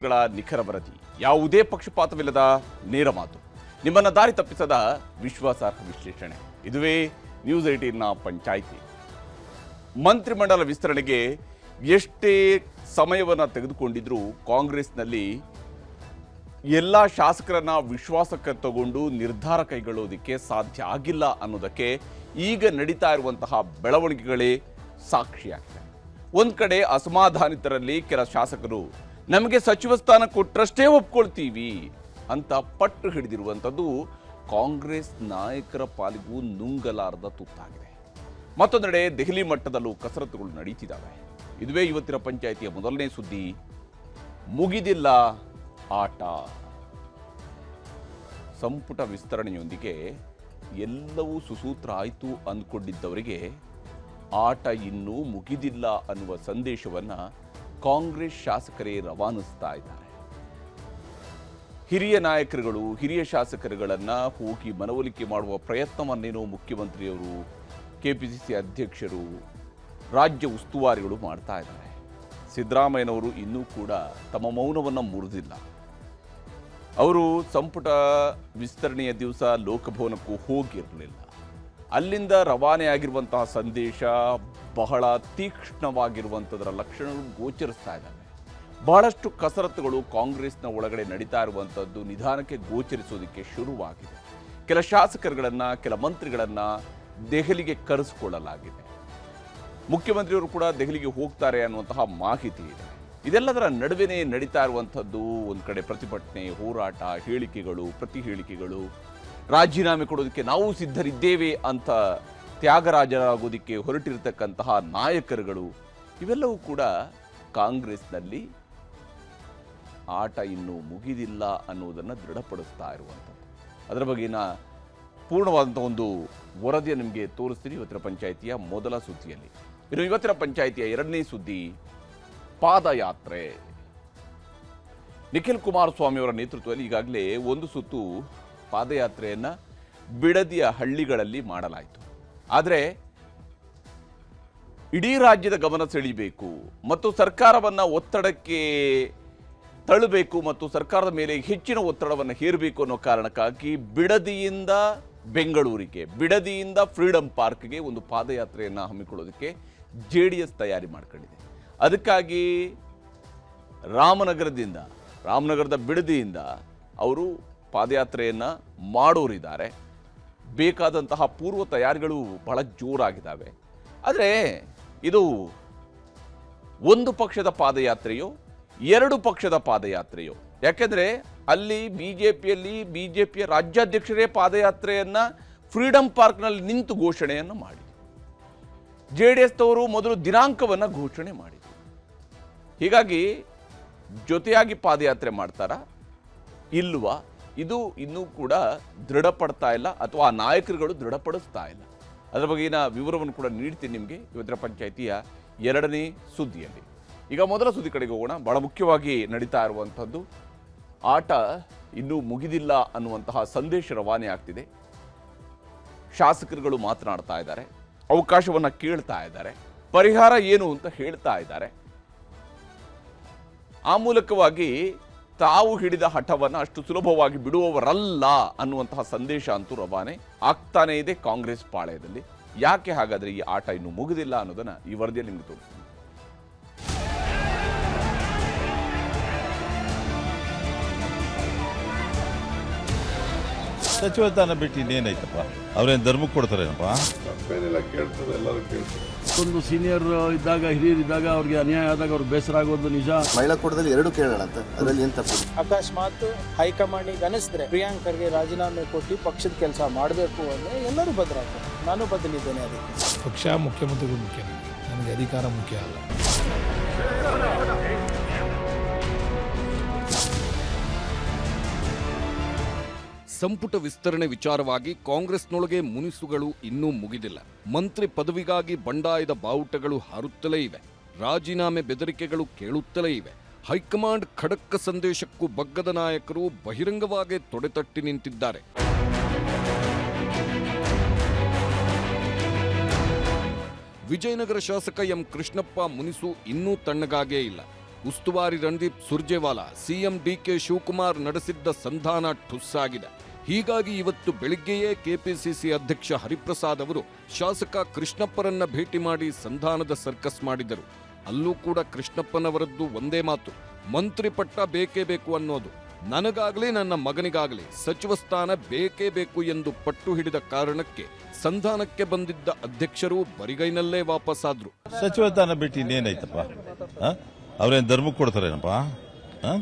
ಗಳ ನಿಖರ ವರದಿ, ಯಾವುದೇ ಪಕ್ಷಪಾತವಿಲ್ಲದ ನೇರ ಮಾತು, ನಿಮ್ಮನ್ನ ದಾರಿ ತಪ್ಪಿಸದ ವಿಶ್ವಾಸಾರ್ಹ ವಿಶ್ಲೇಷಣೆ. ಇದುವೇ ನ್ಯೂಸ್ 18ನ ಪಂಚಾಯಿತಿ. ಮಂತ್ರಿಮಂಡಲ ವಿಸ್ತರಣೆಗೆ ಎಷ್ಟೇ ಸಮಯವನ್ನು ತೆಗೆದುಕೊಂಡಿದ್ರೂ ಕಾಂಗ್ರೆಸ್ನಲ್ಲಿ ಎಲ್ಲ ಶಾಸಕರನ್ನ ವಿಶ್ವಾಸಕ್ಕೆ ತಗೊಂಡು ನಿರ್ಧಾರ ಕೈಗೊಳ್ಳೋದಕ್ಕೆ ಸಾಧ್ಯ ಆಗಿಲ್ಲ ಅನ್ನೋದಕ್ಕೆ ಈಗ ನಡೀತಾ ಇರುವಂತಹ ಬೆಳವಣಿಗೆಗಳೇ ಸಾಕ್ಷಿಯಾಗಿದೆ. ಒಂದು ಕಡೆ ಅಸಮಾಧಾನಿತರಲ್ಲಿ ಕೆಲ ಶಾಸಕರು ನಮಗೆ ಸಚಿವ ಸ್ಥಾನ ಕೊಟ್ಟರಷ್ಟೇ ಒಪ್ಕೊಳ್ತೀವಿ ಅಂತ ಪಟ್ಟು ಹಿಡಿದಿರುವಂಥದ್ದು ಕಾಂಗ್ರೆಸ್ ನಾಯಕರ ಪಾಲಿಗೂ ನುಂಗಲಾರದ ತುತ್ತಾಗಿದೆ. ಮತ್ತೊಂದೆಡೆ ದೆಹಲಿ ಮಟ್ಟದಲ್ಲೂ ಕಸರತ್ತುಗಳು ನಡೀತಿದ್ದಾವೆ. ಇದುವೇ ಇವತ್ತಿನ ಪಂಚಾಯಿತಿಯ ಮೊದಲನೇ ಸುದ್ದಿ. ಮುಗಿದಿಲ್ಲ ಆಟ. ಸಂಪುಟ ವಿಸ್ತರಣೆಯೊಂದಿಗೆ ಎಲ್ಲವೂ ಸುಸೂತ್ರ ಆಯಿತು ಅಂದ್ಕೊಂಡಿದ್ದವರಿಗೆ ಆಟ ಇನ್ನೂ ಮುಗಿದಿಲ್ಲ ಅನ್ನುವ ಸಂದೇಶವನ್ನು ಕಾಂಗ್ರೆಸ್ ಶಾಸಕರೇ ರವಾನಿಸ್ತಾ ಇದ್ದಾರೆ. ಹಿರಿಯ ನಾಯಕರುಗಳು, ಹಿರಿಯ ಶಾಸಕರುಗಳನ್ನು ಹೋಗಿ ಮನವೊಲಿಕೆ ಮಾಡುವ ಪ್ರಯತ್ನವನ್ನೇನೋ ಮುಖ್ಯಮಂತ್ರಿಯವರು, ಕೆಪಿಸಿಸಿ ಅಧ್ಯಕ್ಷರು, ರಾಜ್ಯ ಉಸ್ತುವಾರಿಗಳು ಮಾಡ್ತಾ ಇದ್ದಾರೆ. ಸಿದ್ದರಾಮಯ್ಯನವರು ಇನ್ನೂ ಕೂಡ ತಮ್ಮ ಮೌನವನ್ನು ಮುರಿದಿಲ್ಲ. ಅವರು ಸಂಪುಟ ವಿಸ್ತರಣೆಯ ದಿವಸ ಲೋಕಭವನಕ್ಕೂ ಹೋಗಿರಲಿಲ್ಲ. ಅಲ್ಲಿಂದ ರವಾನೆಯಾಗಿರುವಂತಹ ಸಂದೇಶ ಬಹಳ ತೀಕ್ಷ್ಣವಾಗಿರುವಂಥದ್ದರ ಲಕ್ಷಣಗಳು ಗೋಚರಿಸ್ತಾ ಇದ್ದಾವೆ. ಬಹಳಷ್ಟು ಕಸರತ್ತುಗಳು ಕಾಂಗ್ರೆಸ್ನ ಒಳಗಡೆ ನಡೀತಾ ಇರುವಂಥದ್ದು ನಿಧಾನಕ್ಕೆ ಗೋಚರಿಸೋದಕ್ಕೆ ಶುರುವಾಗಿದೆ. ಕೆಲ ಶಾಸಕರುಗಳನ್ನು, ಕೆಲ ಮಂತ್ರಿಗಳನ್ನು ದೆಹಲಿಗೆ ಕರೆಸಿಕೊಳ್ಳಲಾಗಿದೆ. ಮುಖ್ಯಮಂತ್ರಿಯವರು ಕೂಡ ದೆಹಲಿಗೆ ಹೋಗ್ತಾರೆ ಅನ್ನುವಂತಹ ಮಾಹಿತಿ ಇದೆ. ಇದೆಲ್ಲದರ ನಡುವೆನೇ ನಡೀತಾ ಇರುವಂಥದ್ದು ಒಂದು ಕಡೆ ಪ್ರತಿಭಟನೆ, ಹೋರಾಟ, ಹೇಳಿಕೆಗಳು, ಪ್ರತಿ ಹೇಳಿಕೆಗಳು, ರಾಜೀನಾಮೆ ಕೊಡೋದಕ್ಕೆ ನಾವು ಸಿದ್ಧರಿದ್ದೇವೆ ಅಂತ ತ್ಯಾಗರಾಜರಾಗೋದಕ್ಕೆ ಹೊರಟಿರತಕ್ಕಂತಹ ನಾಯಕರುಗಳು, ಇವೆಲ್ಲವೂ ಕೂಡ ಕಾಂಗ್ರೆಸ್ನಲ್ಲಿ ಆಟ ಇನ್ನೂ ಮುಗಿದಿಲ್ಲ ಅನ್ನೋದನ್ನು ದೃಢಪಡಿಸ್ತಾ ಇರುವಂಥದ್ದು. ಅದರ ಬಗ್ಗೆನ ಪೂರ್ಣವಾದಂಥ ಒಂದು ವರದಿಯನ್ನು ನಿಮಗೆ ತೋರಿಸ್ತೀನಿ ಇವತ್ತಿನ ಪಂಚಾಯಿತಿಯ ಮೊದಲ ಸುದ್ದಿಯಲ್ಲಿ. ಇನ್ನು ಇವತ್ತಿನ ಪಂಚಾಯಿತಿಯ ಎರಡನೇ ಸುದ್ದಿ ಪಾದಯಾತ್ರೆ. ನಿಖಿಲ್ ಕುಮಾರಸ್ವಾಮಿ ಅವರ ನೇತೃತ್ವದಲ್ಲಿ ಈಗಾಗಲೇ ಒಂದು ಸುತ್ತು ಪಾದಯಾತ್ರೆಯನ್ನು ಬಿಡದಿಯ ಹಳ್ಳಿಗಳಲ್ಲಿ ಮಾಡಲಾಯಿತು. ಆದರೆ ಇಡೀ ರಾಜ್ಯದ ಗಮನ ಸೆಳೀಬೇಕು ಮತ್ತು ಸರ್ಕಾರವನ್ನು ಒತ್ತಡಕ್ಕೆ ತಳ್ಳಬೇಕು ಮತ್ತು ಸರ್ಕಾರದ ಮೇಲೆ ಹೆಚ್ಚಿನ ಒತ್ತಡವನ್ನು ಹೇರಬೇಕು ಅನ್ನೋ ಕಾರಣಕ್ಕಾಗಿ ಬಿಡದಿಯಿಂದ ಬೆಂಗಳೂರಿಗೆ, ಬಿಡದಿಯಿಂದ ಫ್ರೀಡಂ ಪಾರ್ಕ್ಗೆ ಒಂದು ಪಾದಯಾತ್ರೆಯನ್ನು ಹಮ್ಮಿಕೊಳ್ಳೋದಕ್ಕೆ JDS ತಯಾರಿ ಮಾಡ್ಕೊಂಡಿದೆ. ಅದಕ್ಕಾಗಿ ರಾಮನಗರದ ಬಿಡದಿಯಿಂದ ಅವರು ಪಾದಯಾತ್ರೆಯನ್ನು ಮಾಡೋರಿದ್ದಾರೆ. ಬೇಕಾದಂತಹ ಪೂರ್ವ ತಯಾರಿಗಳು ಬಹಳ ಜೋರಾಗಿದ್ದಾವೆ. ಆದರೆ ಇದು ಒಂದು ಪಕ್ಷದ ಪಾದಯಾತ್ರೆಯೋ, ಎರಡು ಪಕ್ಷದ ಪಾದಯಾತ್ರೆಯೋ? ಯಾಕೆಂದರೆ ಅಲ್ಲಿ ಬಿಜೆಪಿಯ ರಾಜ್ಯಾಧ್ಯಕ್ಷರೇ ಪಾದಯಾತ್ರೆಯನ್ನು ಫ್ರೀಡಂ ಪಾರ್ಕ್ನಲ್ಲಿ ನಿಂತು ಘೋಷಣೆಯನ್ನು ಮಾಡಿ, JDS ತವರು ಮೊದಲು ದಿನಾಂಕವನ್ನು ಘೋಷಣೆ ಮಾಡಿದರು. ಹೀಗಾಗಿ ಜೊತೆಯಾಗಿ ಪಾದಯಾತ್ರೆ ಮಾಡ್ತಾರಾ ಇಲ್ವಾ, ಇದು ಇನ್ನೂ ಕೂಡ ದೃಢಪಡ್ತಾ ಇಲ್ಲ, ಅಥವಾ ಆ ನಾಯಕರುಗಳು ದೃಢಪಡಿಸ್ತಾ ಇಲ್ಲ. ಅದರ ಬಗೆಗಿನ ವಿವರವನ್ನು ಕೂಡ ನೀಡ್ತೀನಿ ನಿಮಗೆ ಇವತ್ತಿನ ಪಂಚಾಯಿತಿಯ ಎರಡನೇ ಸುದ್ದಿಯಲ್ಲಿ. ಈಗ ಮೊದಲ ಸುದ್ದಿ ಕಡೆಗೆ ಹೋಗೋಣ. ಬಹಳ ಮುಖ್ಯವಾಗಿ ನಡೀತಾ ಇರುವಂಥದ್ದು ಆಟ ಇನ್ನೂ ಮುಗಿದಿಲ್ಲ ಅನ್ನುವಂತಹ ಸಂದೇಶ ರವಾನೆ ಆಗ್ತಿದೆ. ಶಾಸಕರುಗಳು ಮಾತನಾಡ್ತಾ ಇದ್ದಾರೆ, ಅವಕಾಶವನ್ನು ಕೇಳ್ತಾ ಇದ್ದಾರೆ, ಪರಿಹಾರ ಏನು ಅಂತ ಹೇಳ್ತಾ ಇದ್ದಾರೆ. ಆ ಮೂಲಕವಾಗಿ ತಾವು ಹಿಡಿದ ಹಠವನ್ನು ಅಷ್ಟು ಸುಲಭವಾಗಿ ಬಿಡುವವರಲ್ಲ ಅನ್ನುವಂತಹ ಸಂದೇಶ ಅಂತೂ ರವಾನೆ ಆಗ್ತಾನೇ ಇದೆ ಕಾಂಗ್ರೆಸ್ ಪಾಳೆಯದಲ್ಲಿ. ಯಾಕೆ ಹಾಗಾದರೆ ಈ ಆಟ ಇನ್ನೂ ಮುಗಿದಿಲ್ಲ ಅನ್ನೋದನ್ನು ಈ ವರದಿಯಲ್ಲಿ ನಿಮಗೆ ತೋರಿಸ್ತೀನಿ. ಸಚಿವ ಸ್ಥಾನ ಬಿಟ್ಟು ಇನ್ನೇನಾಯ್ತಪ್ಪ? ಅವ್ರೇನು ಧರ್ಮಕ್ಕೆ ಕೊಡ್ತಾರೇನಪ್ಪ? ಒಂದು ಸೀನಿಯರ್ ಇದ್ದಾಗ, ಹಿರಿಯರಿದ್ದಾಗ ಅವ್ರಿಗೆ ಅನ್ಯಾಯ ಆದಾಗ ಅವ್ರಿಗೆ ಬೇಸರ ಆಗೋದು ನಿಜ. ಮಹಿಳಾ ಕೂಟದಲ್ಲಿ ಎರಡು ಕೇಳೋಣ ಅಂತ, ಅದರಲ್ಲಿ ಏನು ತಪ್ಪು? ಅಕಸ್ಮಾತ್ ಹೈಕಮಾಂಡಿಗೆ ಅನಿಸಿದ್ರೆ ಪ್ರಿಯಾಂಕ್ ಖರ್ಗೆ ರಾಜೀನಾಮೆ ಕೊಟ್ಟು ಪಕ್ಷದ ಕೆಲಸ ಮಾಡಬೇಕು ಅಂದರೆ ಎಲ್ಲರೂ ಬದಲಾಗ್ತಾರೆ. ನಾನು ಬದಲಿದ್ದೇನೆ. ಅದಕ್ಕೆ ಪಕ್ಷ ಮುಖ್ಯಮಂತ್ರಿಗಳು ಮುಖ್ಯ, ನನಗೆ ಅಧಿಕಾರ ಮುಖ್ಯ ಅಲ್ಲ. ಸಂಪುಟ ವಿಸ್ತರಣೆ ವಿಚಾರವಾಗಿ ಕಾಂಗ್ರೆಸ್ನೊಳಗೆ ಮುನಿಸುಗಳು ಇನ್ನೂ ಮುಗಿದಿಲ್ಲ. ಮಂತ್ರಿ ಪದವಿಗಾಗಿ ಬಂಡಾಯದ ಬಾವುಟಗಳು ಹಾರುತ್ತಲೇ ಇವೆ. ರಾಜೀನಾಮೆ ಬೆದರಿಕೆಗಳು ಕೇಳುತ್ತಲೇ ಇವೆ. ಹೈಕಮಾಂಡ್ ಖಡಕ್ ಸಂದೇಶಕ್ಕೂ ಬಗ್ಗದ ನಾಯಕರು ಬಹಿರಂಗವಾಗಿ ತೊಡೆತಟ್ಟಿ ನಿಂತಿದ್ದಾರೆ. ವಿಜಯನಗರ ಶಾಸಕ ಎಂ ಕೃಷ್ಣಪ್ಪ ಮುನಿಸು ಇನ್ನೂ ತಣ್ಣಗಾಗೇ ಇಲ್ಲ. ಉಸ್ತುವಾರಿ ರಣದೀಪ್ ಸುರ್ಜೇವಾಲಾ ಸಿಎಂ ಡಿಕೆ ಶಿವಕುಮಾರ್ ನಡೆಸಿದ್ದ ಸಂಧಾನ ಠುಸ್ಸಾಗಿದೆ. ಹೀಗಾಗಿ ಇವತ್ತು ಬೆಳಿಗ್ಗೆಯೇ ಕೆಪಿಸಿಸಿ ಅಧ್ಯಕ್ಷ ಹರಿಪ್ರಸಾದ್ ಅವರು ಶಾಸಕ ಕೃಷ್ಣಪ್ಪರನ್ನ ಭೇಟಿ ಮಾಡಿ ಸಂಧಾನದ ಸರ್ಕಸ್ ಮಾಡಿದರು. ಅಲ್ಲೂ ಕೂಡ ಕೃಷ್ಣಪ್ಪನವರದ್ದು ಒಂದೇ ಮಾತು, ಮಂತ್ರಿ ಪಟ್ಟ ಬೇಕೇ ಬೇಕು ಅನ್ನೋದು. ನನಗಾಗಲಿ ನನ್ನ ಮಗನಿಗಾಗಲಿ ಸಚಿವ ಸ್ಥಾನ ಬೇಕೇ ಬೇಕು ಎಂದು ಪಟ್ಟು ಹಿಡಿದ ಕಾರಣಕ್ಕೆ ಸಂಧಾನಕ್ಕೆ ಬಂದಿದ್ದ ಅಧ್ಯಕ್ಷರು ಬರಿಗೈನಲ್ಲೇ ವಾಪಸ್ಸಾದ್ರು. ಸಚಿವ ಸ್ಥಾನ ಬಿಟ್ಟು ಇನ್ನೇನೈತಪ್ಪ? ಅವ್ರೇನು ಧರ್ಮಕ್ಕೆ ಕೊಡ್ತಾರೇನಪ್ಪ?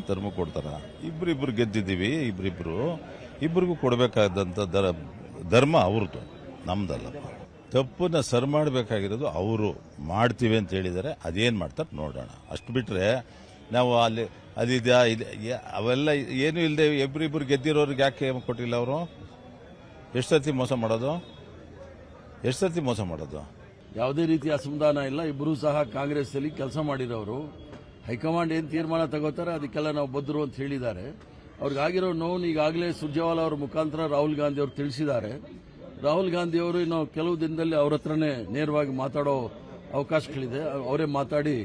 ಧರ್ಮಕ್ಕೆ ಕೊಡ್ತಾರ? ಇಬ್ರಿಬ್ರು ಗೆದ್ದಿದ್ದೀವಿ, ಇಬ್ಬರಿಗೂ ಕೊಡಬೇಕಾದಂಥ ಧರ್ಮ ಅವ್ರದ್ದು, ನಮ್ದಲ್ಲಪ್ಪ. ತಪ್ಪನ್ನ ಸರಿ ಮಾಡಬೇಕಾಗಿರೋದು ಅವರು. ಮಾಡ್ತೀವಿ ಅಂತ ಹೇಳಿದರೆ ಅದೇನು ಮಾಡ್ತಾರೆ ನೋಡೋಣ. ಅಷ್ಟು ಬಿಟ್ಟರೆ ನಾವು ಅವೆಲ್ಲ ಏನೂ ಇಲ್ಲದೆ ಇಬ್ಬರಿಬ್ಬರು ಗೆದ್ದಿರೋರಿಗೆ ಯಾಕೆ ಕೊಟ್ಟಿಲ್ಲ ಅವರು? ಎಷ್ಟು ಸರ್ತಿ ಮೋಸ ಮಾಡೋದು? ಯಾವುದೇ ರೀತಿಯ ಅಸಮಾಧಾನ ಇಲ್ಲ. ಇಬ್ಬರೂ ಸಹ ಕಾಂಗ್ರೆಸ್ ಅಲ್ಲಿ ಕೆಲಸ ಮಾಡಿರೋರು. ಹೈಕಮಾಂಡ್ ಏನು ತೀರ್ಮಾನ ತಗೋತಾರೆ ಅದಕ್ಕೆಲ್ಲ ನಾವು ಬದ್ಧರು ಅಂತ ಹೇಳಿದ್ದಾರೆ. ಅವ್ರಿಗಾಗಿರೋ ನೋವು ಈಗಾಗಲೇ ಸುರ್ಜೇವಾಲಾ ಅವರ ಮುಖಾಂತರ ರಾಹುಲ್ ಗಾಂಧಿ ಅವರು ತಿಳಿಸಿದ್ದಾರೆ. ರಾಹುಲ್ ಗಾಂಧಿ ಅವರು ಇನ್ನು ಕೆಲವು ದಿನದಲ್ಲಿ ಅವ್ರ ಹತ್ರನೇ ನೇರವಾಗಿ ಮಾತಾಡೋ ಅವಕಾಶಗಳಿದೆ. ಅವರೇ ಮಾತಾಡಿ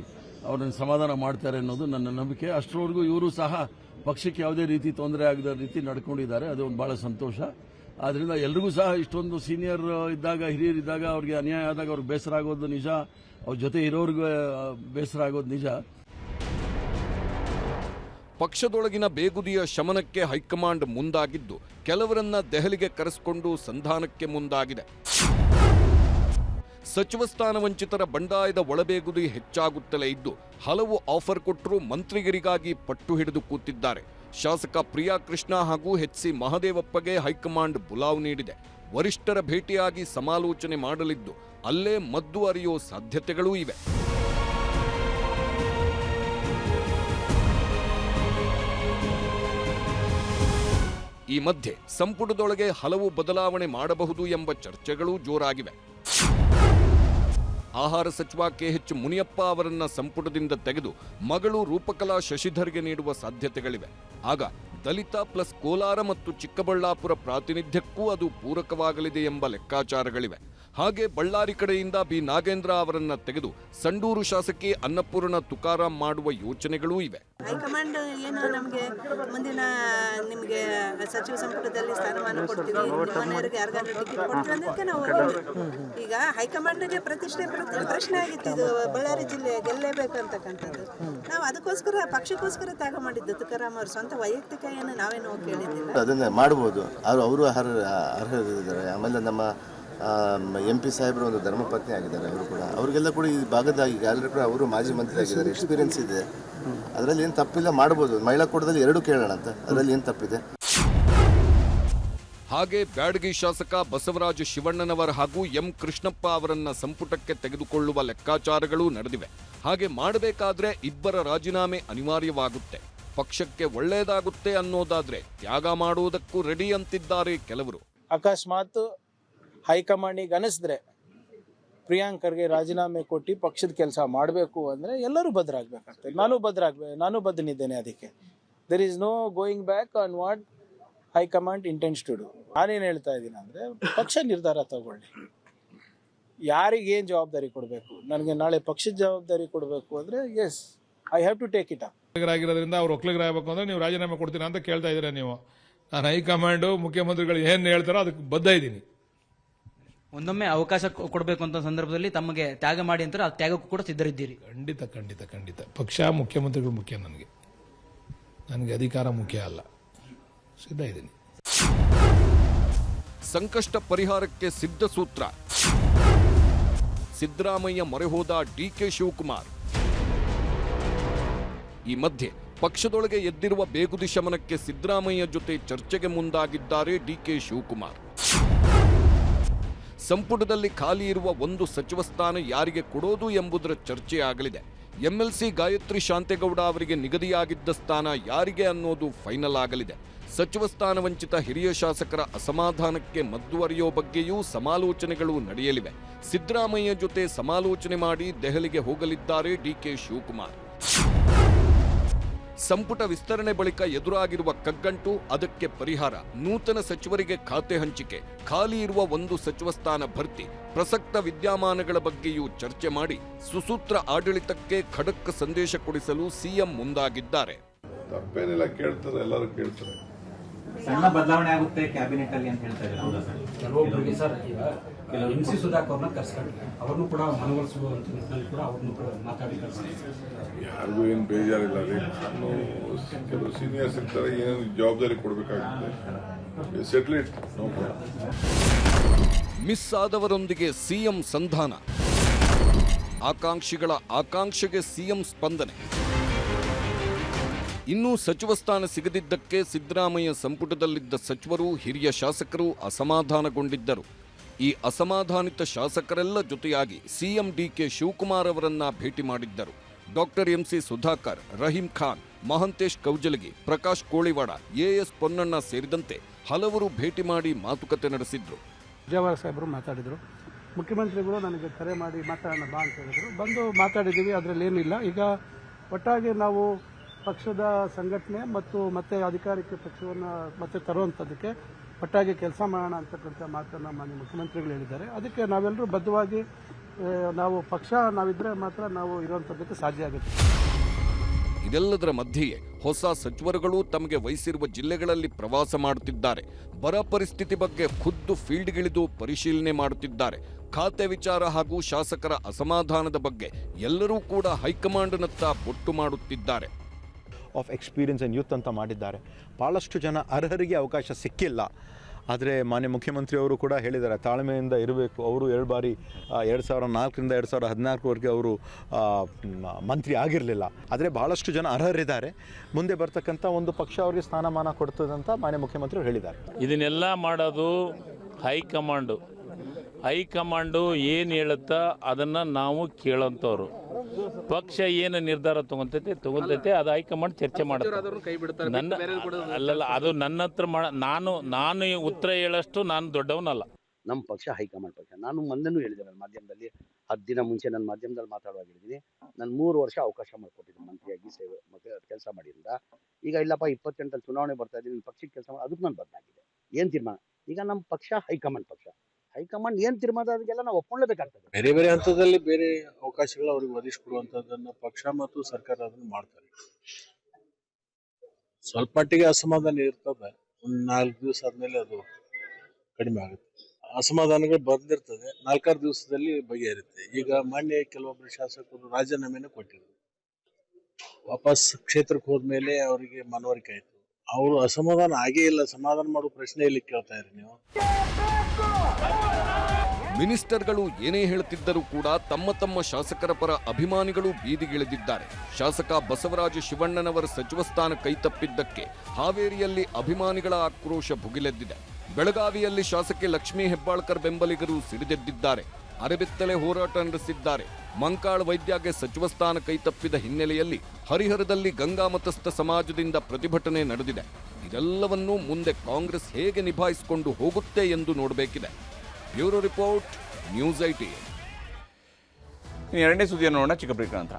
ಅವ್ರನ್ನ ಸಮಾಧಾನ ಮಾಡ್ತಾರೆ ಅನ್ನೋದು ನನ್ನ ನಂಬಿಕೆ. ಅಷ್ಟರವರೆಗೂ ಇವರು ಸಹ ಪಕ್ಷಕ್ಕೆ ಯಾವುದೇ ರೀತಿ ತೊಂದರೆ ಆಗದ ರೀತಿ ನಡ್ಕೊಂಡಿದ್ದಾರೆ. ಅದು ಒಂದು ಬಹಳ ಸಂತೋಷ. ಆದ್ರಿಂದ ಎಲ್ರಿಗೂ ಸಹ ಇಷ್ಟೊಂದು ಸೀನಿಯರ್ ಇದ್ದಾಗ, ಹಿರಿಯರಿದ್ದಾಗ ಅವ್ರಿಗೆ ಅನ್ಯಾಯ ಆದಾಗ ಅವ್ರಿಗೆ ಬೇಸರ ಆಗೋದು ನಿಜ. ಅವ್ರ ಜೊತೆ ಇರೋರ್ಗೆ ಬೇಸರ ಆಗೋದು ನಿಜ. ಪಕ್ಷದೊಳಗಿನ ಬೇಗುದಿಯ ಶಮನಕ್ಕೆ ಹೈಕಮಾಂಡ್ ಮುಂದಾಗಿದ್ದು ಕೆಲವರನ್ನ ದೆಹಲಿಗೆ ಕರೆಸಿಕೊಂಡು ಸಂಧಾನಕ್ಕೆ ಮುಂದಾಗಿದೆ. ಸಚಿವ ಸ್ಥಾನ ವಂಚಿತರ ಬಂಡಾಯದ ಒಳಬೇಗುದಿ ಹೆಚ್ಚಾಗುತ್ತಲೇ ಇದ್ದು ಹಲವು ಆಫರ್ ಕೊಟ್ಟರೂ ಮಂತ್ರಿಗಿರಿಗಾಗಿ ಪಟ್ಟು ಹಿಡಿದು ಕೂತಿದ್ದಾರೆ. ಶಾಸಕ ಪ್ರಿಯಾ ಕೃಷ್ಣ ಹಾಗೂ ಎಚ್.ಸಿ. ಮಹದೇವಪ್ಪಗೆ ಹೈಕಮಾಂಡ್ ಬುಲಾವ್ ನೀಡಿದೆ. ವರಿಷ್ಠರ ಭೇಟಿಯಾಗಿ ಸಮಾಲೋಚನೆ ಮಾಡಲಿದ್ದು ಅಲ್ಲೇ ಮದ್ದು ಅರಿಯೋ ಸಾಧ್ಯತೆಗಳೂ ಇವೆ. ಈ ಮಧ್ಯೆ ಸಂಪುಟದೊಳಗೆ ಹಲವು ಬದಲಾವಣೆ ಮಾಡಬಹುದು ಎಂಬ ಚರ್ಚೆಗಳೂ ಜೋರಾಗಿವೆ. ಆಹಾರ ಸಚಿವ ಕೆಎಚ್ ಮುನಿಯಪ್ಪ ಅವರನ್ನ ಸಂಪುಟದಿಂದ ತೆಗೆದು ಮಗಳು ರೂಪಕಲಾ ಶಶಿಧರ್ಗೆ ನೀಡುವ ಸಾಧ್ಯತೆಗಳಿವೆ. ಆಗ ದಲಿತ ಪ್ಲಸ್ ಕೋಲಾರ ಮತ್ತು ಚಿಕ್ಕಬಳ್ಳಾಪುರ ಪ್ರಾತಿನಿಧ್ಯಕ್ಕೂ ಅದು ಪೂರಕವಾಗಲಿದೆ ಎಂಬ ಲೆಕ್ಕಾಚಾರಗಳಿವೆ. ಹಾಗೆ ಬಳ್ಳಾರಿ ಕಡೆಯಿಂದ ಬಿ ನಾಗೇಂದ್ರ ಅವರನ್ನ ತೆಗೆದು ಸಂಡೂರು ಶಾಸಕಿ ಅನ್ನಪೂರ್ಣ ತುಕಾರಾಂ ಮಾಡುವ ಯೋಚನೆಗಳೂ ಇವೆ. ಹೈಕಮಾಂಡ್ ಏನು ನಮಗೆ ಮುಂದಿನ ನಿಮಗೆ ಸಚಿವ ಸಂಪುಟದಲ್ಲಿ ಸ್ಥಾನಮಾನ ಕೊಡ್ತೀವಿ, ಮನೆಯವರಿಗೆ ಯಾರಿಗಾದ್ರೂ ಟಿಕೆಟ್ ಕೊಡ್ತೀವಿ ಅನ್ನೋದಕ್ಕೆ ನಾವು ಈಗ ಹೈಕಮಾಂಡ್ಗೆ ಪ್ರಶ್ನೆ ಆಗಿತ್ತು. ಇದು ಬಳ್ಳಾರಿ ಜಿಲ್ಲೆ ಗೆಲ್ಲೇಬೇಕು ಅಂತಕ್ಕಂಥದ್ದು. ನಾವು ಅದಕ್ಕೋಸ್ಕರ ಪಕ್ಷಕ್ಕೋಸ್ಕರ ತ್ಯಾಗ ಮಾಡಿದ್ದು. ತುಕಾರಾಂ ಅವ್ರ ಸ್ವಂತ ವೈಯಕ್ತಿಕ ಏನು ನಾವೇನು ಕೇಳಿದ್ದಿಲ್ಲ. ಅದನ್ನ ಮಾಡ್ಬೋದು. ಅವರು ಅರ್ಹರಿದ್ದಾರೆ. ಆಮೇಲೆ ನಮ್ಮ MP ಸಾಹೇಬರು ಒಂದು ಧರ್ಮಪತ್ನಿ ಆಗಿದ್ದಾರೆ. ಅವರು ಕೂಡ ಅವ್ರಿಗೆಲ್ಲ ಕೂಡ ಈ ಭಾಗದ ಈಗ ಎಲ್ಲರೂ ಕೂಡ ಅವರು ಮಾಜಿ ಮಂತ್ರಿ ಆಗಿದ್ದಾರೆ. ಎಕ್ಸ್ಪೀರಿಯನ್ಸ್ ಇದೆ. ಅದರಲ್ಲಿ ಏನು ತಪ್ಪಿಲ್ಲ, ಮಾಡ್ಬೋದು. ಮಹಿಳಾ ಕೋಟದಲ್ಲಿ 2 ಕೇಳೋಣ ಅಂತ, ಅದರಲ್ಲಿ ಏನು ತಪ್ಪಿದೆ? ಹಾಗೆ ಬ್ಯಾಡಗಿ ಶಾಸಕ ಬಸವರಾಜ ಶಿವಣ್ಣನವರ್ ಹಾಗೂ ಎಂ ಕೃಷ್ಣಪ್ಪ ಅವರನ್ನ ಸಂಪುಟಕ್ಕೆ ತೆಗೆದುಕೊಳ್ಳುವ ಲೆಕ್ಕಾಚಾರಗಳೂ ನಡೆದಿವೆ. ಹಾಗೆ ಮಾಡಬೇಕಾದ್ರೆ ಇಬ್ಬರ ರಾಜೀನಾಮೆ ಅನಿವಾರ್ಯವಾಗುತ್ತೆ. ಪಕ್ಷಕ್ಕೆ ಒಳ್ಳೆಯದಾಗುತ್ತೆ ಅನ್ನೋದಾದ್ರೆ ತ್ಯಾಗ ಮಾಡುವುದಕ್ಕೂ ರೆಡಿ ಅಂತಿದ್ದಾರೆ ಕೆಲವರು. ಅಕಸ್ಮಾತ್ ಹೈಕಮಾಂಡಿಗೆ ಅನಿಸಿದ್ರೆ ಪ್ರಿಯಾಂಕ್ ಖರ್ಗೆ ರಾಜೀನಾಮೆ ಕೊಟ್ಟು ಪಕ್ಷದ ಕೆಲಸ ಮಾಡಬೇಕು ಅಂದರೆ ಎಲ್ಲರೂ ಬದ್ಧರಾಗಬೇಕಾಗ್ತದೆ. ನಾನು ಬದ್ಧನಿದ್ದೇನೆ. ಅದಕ್ಕೆ there is no going back on what high command intends to do. ನಾನೇನು ಹೇಳ್ತಾ ಇದ್ದೀನಿ ಅಂದರೆ ಪಕ್ಷ ನಿರ್ಧಾರ ತಗೊಳ್ಳಿ. ಯಾರಿಗೇನು ಜವಾಬ್ದಾರಿ ಕೊಡಬೇಕು, ನನಗೆ ನಾಳೆ ಪಕ್ಷದ ಜವಾಬ್ದಾರಿ ಕೊಡಬೇಕು ಅಂದರೆ yes I have to take it up. ಒಕ್ಕಲಿಗರಾಗಿರೋದ್ರಿಂದ ಅವ್ರು ಒಕ್ಕಲಿಗರಾಗಬೇಕು ಅಂದರೆ ನೀವು ರಾಜೀನಾಮೆ ಕೊಡ್ತೀರಾ ಅಂತ ಕೇಳ್ತಾ ಇದ್ದೀರಾ ನೀವು. ನಾನು ಹೈಕಮಾಂಡು ಮುಖ್ಯಮಂತ್ರಿಗಳು ಏನು ಹೇಳ್ತಾರೋ ಅದಕ್ಕೆ ಬದ್ಧ ಇದ್ದೀನಿ. ಒಂದೊಮ್ಮೆ ಅವಕಾಶ ಕೊಡಬೇಕು ಅಂತ ಸಂದರ್ಭದಲ್ಲಿ ತಮಗೆ ತ್ಯಾಗ ಮಾಡಿ ಅಂತಾರೆ, ಆ ತ್ಯಾಗಕ್ಕೂ ಕೂಡ ಸಿದ್ಧರಿದ್ದೀರಿ? ಖಂಡಿತ. ಪಕ್ಷ ಮುಖ್ಯಮಂತ್ರಿಗಳು ಮುಖ್ಯ. ನನಗೆ ಅಧಿಕಾರ ಮುಖ್ಯ ಅಲ್ಲ. ಸಿದ್ಧ ಇದ್ದೀನಿ. ಸಂಕಷ್ಟ ಪರಿಹಾರಕ್ಕೆ ಸಿದ್ಧ ಸೂತ್ರ. ಸಿದ್ದರಾಮಯ್ಯ ಮೊರೆ ಹೋದ ಡಿಕೆ ಶಿವಕುಮಾರ್. ಈ ಮಧ್ಯೆ ಪಕ್ಷದೊಳಗೆ ಎದ್ದಿರುವ ಬೇಗುದಿ ಶಮನಕ್ಕೆ ಸಿದ್ದರಾಮಯ್ಯ ಜೊತೆ ಚರ್ಚೆಗೆ ಮುಂದಾಗಿದ್ದಾರೆ ಡಿಕೆ ಶಿವಕುಮಾರ್. ಸಂಪುಟದಲ್ಲಿ ಖಾಲಿ ಇರುವ ಒಂದು ಸಚಿವ ಸ್ಥಾನ ಯಾರಿಗೆ ಕೊಡೋದು ಎಂಬುದರ ಚರ್ಚೆ ಆಗಲಿದೆ. MLC ಗಾಯತ್ರಿ ಶಾಂತೇಗೌಡ ಅವರಿಗೆ ನಿಗದಿಯಾಗಿದ್ದ ಸ್ಥಾನ ಯಾರಿಗೆ ಅನ್ನೋದು ಫೈನಲ್ ಆಗಲಿದೆ. ಸಚಿವ ಸ್ಥಾನ ವಂಚಿತ ಹಿರಿಯ ಶಾಸಕರ ಅಸಮಾಧಾನಕ್ಕೆ ಮದ್ದು ಅರಿಯೋ ಬಗ್ಗೆಯೂ ಸಮಾಲೋಚನೆಗಳು ನಡೆಯಲಿವೆ. ಸಿದ್ದರಾಮಯ್ಯ ಜೊತೆ ಸಮಾಲೋಚನೆ ಮಾಡಿ ದೆಹಲಿಗೆ ಹೋಗಲಿದ್ದಾರೆ ಡಿಕೆ ಶಿವಕುಮಾರ್. ಸಂಪುಟ ವಿಸ್ತರಣೆ ಬಳಿಕ ಎದುರಾಗಿರುವ ಕಗ್ಗಂಟು, ಅದಕ್ಕೆ ಪರಿಹಾರ, ನೂತನ ಸಚಿವರಿಗೆ ಖಾತೆ ಹಂಚಿಕೆ, ಖಾಲಿ ಇರುವ ಒಂದು ಸಚಿವ ಸ್ಥಾನ ಭರ್ತಿ, ಪ್ರಸಕ್ತ ವಿದ್ಯಮಾನಗಳ ಬಗ್ಗೆಯೂ ಚರ್ಚೆ ಮಾಡಿ ಸುಸೂತ್ರ ಆಡಳಿತಕ್ಕೆ ಖಡಕ್ ಸಂದೇಶ ಕೊಡಿಸಲು ಸಿಎಂ ಮುಂದಾಗಿದ್ದಾರೆ. ತಪ್ಪೇನಿಲ್ಲ, ಕೇಳ್ತಾರೆ, ಎಲ್ಲರೂ ಕೇಳ್ತಾರೆ. ಸಣ್ಣ ಬದಲಾವಣೆ ಆಗುತ್ತೆ ಕ್ಯಾಬಿನೆಟ್ ಅಲ್ಲಿ ಅಂತ ಹೇಳ್ತಾ ಇದ್ದಾರೆ. ಕೆಲವೊಬ್ಬರಿಗೆ ಸರ್ ಈಗ MC ಸುಧಾಕರ್ ಅವ್ರನ್ನ ಕರ್ಸ್ಕೊಂಡ್ರೆ ಅವ್ರನ್ನು ಕೂಡ ಮನವೊಲಿಸುವ ನಿಟ್ಟಿನಲ್ಲಿ ಕೂಡ ಅವ್ರನ್ನು ಕೂಡ ಮಾತಾಡಿ ಕರ್ಸ್ಕೊಂಡ್ರೆ ಯಾರಿಗೂ ಏನು ಬೇಜಾರಿಲ್ಲ ರೀ. ನಾನು ಕೆಲವು ಸೀನಿಯರ್ಸ್ ಇರ್ತಾರೆ, ಏನೇನು ಜವಾಬ್ದಾರಿ ಕೊಡಬೇಕಾಗುತ್ತೆ, settle it, no problem. Miss ಆದವರೊಂದಿಗೆ ಸಿಎಂ ಸಂಧಾನ, ಆಕಾಂಕ್ಷಿಗಳ ಆಕಾಂಕ್ಷೆಗೆ ಸಿಎಂ ಸ್ಪಂದನೆ. ಇನ್ನೂ ಸಚಿವ ಸ್ಥಾನ ಸಿಗದಿದ್ದಕ್ಕೆ ಸಿದ್ದರಾಮಯ್ಯ ಸಂಪುಟದಲ್ಲಿದ್ದ ಸಚಿವರು, ಹಿರಿಯ ಶಾಸಕರು ಅಸಮಾಧಾನಗೊಂಡಿದ್ದರು. ಈ ಅಸಮಾಧಾನಿತ ಶಾಸಕರೆಲ್ಲ ಜೊತೆಯಾಗಿ ಸಿಎಂ ಡಿಕೆ ಶಿವಕುಮಾರ್ ಅವರನ್ನ ಭೇಟಿ ಮಾಡಿದ್ದರು. Doctor MC Sudhakar, Rahim Khan, Mahantesh Kaujalagi, Prakash Koliwad, AS Ponnanna ಸೇರಿದಂತೆ ಹಲವರು ಭೇಟಿ ಮಾಡಿ ಮಾತುಕತೆ ನಡೆಸಿದ್ರು. ವಿಜಯವಾಡ ಸಾಹೇಬರು ಮಾತಾಡಿದರು. ಮುಖ್ಯಮಂತ್ರಿಗಳು ನನಗೆ ಕರೆ ಮಾಡಿ ಮಾತಾಡೋಣ ಬಾ ಅಂತ ಹೇಳಿದರು. ಬಂದು ಮಾತಾಡಿದ್ದೀವಿ, ಅದರಲ್ಲಿ ಏನಿಲ್ಲ. ಈಗ ಒಟ್ಟಾಗಿ ನಾವು ಪಕ್ಷದ ಸಂಘಟನೆ ಮತ್ತು ಮತ್ತೆ ಅಧಿಕಾರಕ್ಕೆ ಪಕ್ಷವನ್ನು ಮತ್ತೆ ತರುವಂಥದ್ದಕ್ಕೆ ಒಟ್ಟಾಗಿ ಕೆಲಸ ಮಾಡೋಣ ಅಂತಕ್ಕಂಥ ಮಾತನ್ನು ಮಾನ್ಯ ಮುಖ್ಯಮಂತ್ರಿಗಳು ಹೇಳಿದ್ದಾರೆ. ಅದಕ್ಕೆ ನಾವೆಲ್ಲರೂ ಬದ್ಧವಾಗಿ ನಾವು ಪಕ್ಷ ನಾವಿದ್ರೆ ಮಾತ್ರ ನಾವು ಇರುವಂಥದ್ದಕ್ಕೆ ಸಾಧ್ಯ ಆಗುತ್ತೆ. ಇದೆಲ್ಲದರ ಮಧ್ಯೆಯೇ ಹೊಸ ಸಚಿವರುಗಳು ತಮಗೆ ವಹಿಸಿರುವ ಜಿಲ್ಲೆಗಳಲ್ಲಿ ಪ್ರವಾಸ ಮಾಡುತ್ತಿದ್ದಾರೆ. ಬರ ಪರಿಸ್ಥಿತಿ ಬಗ್ಗೆ ಖುದ್ದು ಫೀಲ್ಡ್ಗಿಳಿದು ಪರಿಶೀಲನೆ ಮಾಡುತ್ತಿದ್ದಾರೆ. ಖಾತೆ ವಿಚಾರ ಹಾಗೂ ಶಾಸಕರ ಅಸಮಾಧಾನದ ಬಗ್ಗೆ ಎಲ್ಲರೂ ಕೂಡ ಹೈಕಮಾಂಡ್ನತ್ತ ಬೊಟ್ಟು ಮಾಡುತ್ತಿದ್ದಾರೆ. ಆಫ್ ಎಕ್ಸ್ಪೀರಿಯನ್ಸ್ ಆ್ಯಂಡ್ ಯೂತ್ ಅಂತ ಮಾಡಿದ್ದಾರೆ. ಭಾಳಷ್ಟು ಜನ ಅರ್ಹರಿಗೆ ಅವಕಾಶ ಸಿಕ್ಕಿಲ್ಲ. ಆದರೆ ಮಾನ್ಯ ಮುಖ್ಯಮಂತ್ರಿಯವರು ಕೂಡ ಹೇಳಿದ್ದಾರೆ, ತಾಳ್ಮೆಯಿಂದ ಇರಬೇಕು. ಅವರು 2 ಬಾರಿ 2004ರಿಂದ 2014ವರೆಗೆ ಅವರು ಮಂತ್ರಿ ಆಗಿರಲಿಲ್ಲ. ಆದರೆ ಭಾಳಷ್ಟು ಜನ ಅರ್ಹರಿದ್ದಾರೆ. ಮುಂದೆ ಬರ್ತಕ್ಕಂಥ ಒಂದು ಪಕ್ಷ ಅವರಿಗೆ ಸ್ಥಾನಮಾನ ಕೊಡ್ತದಂತ ಮಾನ್ಯ ಮುಖ್ಯಮಂತ್ರಿಗಳು ಹೇಳಿದ್ದಾರೆ. ಇದನ್ನೆಲ್ಲ ಮಾಡೋದು ಹೈಕಮಾಂಡು ಏನು ಹೇಳುತ್ತಾ ಅದನ್ನು ನಾವು ಕೇಳೋಂಥವ್ರು. ಪಕ್ಷ ಏನು ನಿರ್ಧಾರ ತಗೊಂತೈತೆ ಅದು ಹೈಕಮಾಂಡ್ ಚರ್ಚೆ ಮಾಡುತ್ತೆ. ಅದು ನನ್ನ ಹತ್ರ ನಾನು ಉತ್ತರ ಹೇಳೋಷ್ಟು ನಾನು ದೊಡ್ಡವನಲ್ಲ. ನಮ್ಮ ಪಕ್ಷ ಹೈಕಮಾಂಡ್ ಪಕ್ಷ. ನಾನು ಮೊನ್ನೆನೂ ಹೇಳಿದ್ದೇನೆ ಮಾಧ್ಯಮದಲ್ಲಿ, 10 ದಿನ ಮುಂಚೆ ನಾನು ಮಾಧ್ಯಮದಲ್ಲಿ ಮಾತಾಡುವಾಗ ಹೇಳಿದ್ದೀನಿ, ನಾನು 3 ವರ್ಷ ಅವಕಾಶ ಮಾಡಿಕೊಟ್ಟಿದ್ದೀನಿ ಮಂತ್ರಿಯಾಗಿ ಸೇವೆ ಕೆಲಸ ಮಾಡಿದ್ರಿಂದ. ಈಗ ಇಲ್ಲಪ್ಪ 28 ಚುನಾವಣೆ ಬರ್ತಾ ಇದ್ದೀನಿ, ಪಕ್ಷಕ್ಕೆ ಕೆಲಸ ಮಾಡಿ, ಅದಕ್ಕೆ ನಾನು ಬದಲಾಗಿದೆ. ಏನು ತೀರ್ಮಾನ? ಈಗ ನಮ್ಮ ಪಕ್ಷ ಹೈಕಮಾಂಡ್ ಪಕ್ಷ. ಹೈಕಮಾಂಡ್ ಏನು ತೀರ್ಮಾನ ಅದಕ್ಕೆಲ್ಲ ನಾವು ಒಪ್ಕೊಳ್ಳೇಬೇಕಾಗ್ತದೆ. ಬೇರೆ ಬೇರೆ ಹಂತದಲ್ಲಿ ಬೇರೆ ಅವಕಾಶಗಳು ಅವ್ರಿಗೆ ಒದಗಿಸಿಕೊಡುವಂಥದ್ದನ್ನು ಪಕ್ಷ ಮತ್ತು ಸರ್ಕಾರ ಅದನ್ನು ಮಾಡ್ತಾರೆ. ಸ್ವಲ್ಪ ಮಟ್ಟಿಗೆ ಅಸಮಾಧಾನ ಇರ್ತದೆ, ಒಂದು 4 ದಿವಸ ಆದ್ಮೇಲೆ ಅದು ಕಡಿಮೆ ಆಗುತ್ತೆ. ಅಸಮಾಧಾನಗಳು ಬಂದಿರ್ತದೆ, 4-6 ದಿವಸದಲ್ಲಿ ಬಗೆಹರುತ್ತೆ. ಈಗ ಮಾನ್ಯ ಕೆಲವೊಬ್ಬರು ಶಾಸಕರು ರಾಜೀನಾಮೆನೂ ಕೊಟ್ಟಿದ್ರು. ವಾಪಸ್ ಕ್ಷೇತ್ರಕ್ಕೆ ಹೋದ್ಮೇಲೆ ಅವರಿಗೆ ಮನವರಿಕೆ ಆಯ್ತು. ಅವರು ಅಸಮಾಧಾನ ಆಗೇ ಇಲ್ಲ. ಸಮಾಧಾನ ಮಾಡೋ ಪ್ರಶ್ನೆ ಇಲ್ಲಿ ಕೇಳ್ತಾ ಇರಿ ನೀವು. ಮಿನಿಸ್ಟರ್ಗಳು ಏನೇ ಹೇಳುತ್ತಿದ್ದರೂ ಕೂಡ ತಮ್ಮ ತಮ್ಮ ಶಾಸಕರ ಪರ ಅಭಿಮಾನಿಗಳು ಬೀದಿಗಿಳಿದಿದ್ದಾರೆ. ಶಾಸಕ ಬಸವರಾಜ ಶಿವಣ್ಣನವರ ಸಚಿವ ಸ್ಥಾನ ಕೈತಪ್ಪಿದ್ದಕ್ಕೆ ಹಾವೇರಿಯಲ್ಲಿ ಅಭಿಮಾನಿಗಳ ಆಕ್ರೋಶ ಭುಗಿಲೆದ್ದಿದೆ. ಬೆಳಗಾವಿಯಲ್ಲಿ ಶಾಸಕಿ ಲಕ್ಷ್ಮೀ ಹೆಬ್ಬಾಳ್ಕರ್ ಬೆಂಬಲಿಗರು ಸಿಡಿದೆದ್ದಿದ್ದಾರೆ. ಅರೆಬೆತ್ತಲೆ ಹೋರಾಟ ನಡೆಸಿದ್ದಾರೆ. ಮಂಕಾಳ ವೈದ್ಯಗೆ ಸಚಿವ ಸ್ಥಾನ ಕೈತಪ್ಪಿದ ಹಿನ್ನೆಲೆಯಲ್ಲಿ ಹರಿಹರದಲ್ಲಿ ಗಂಗಾ ಮತಸ್ಥ ಸಮಾಜದಿಂದ ಪ್ರತಿಭಟನೆ ನಡೆದಿದೆ. ಇದೆಲ್ಲವನ್ನೂ ಮುಂದೆ ಕಾಂಗ್ರೆಸ್ ಹೇಗೆ ನಿಭಾಯಿಸಿಕೊಂಡು ಹೋಗುತ್ತೆ ಎಂದು ನೋಡಬೇಕಿದೆ. Bureau report, news 18. ಎರಡನೇ ಸುದ್ದಿಯನ್ನು ನೋಡೋಣ. ಚಿಕ್ಕ ಬ್ರೇಕ್ ನಂತರ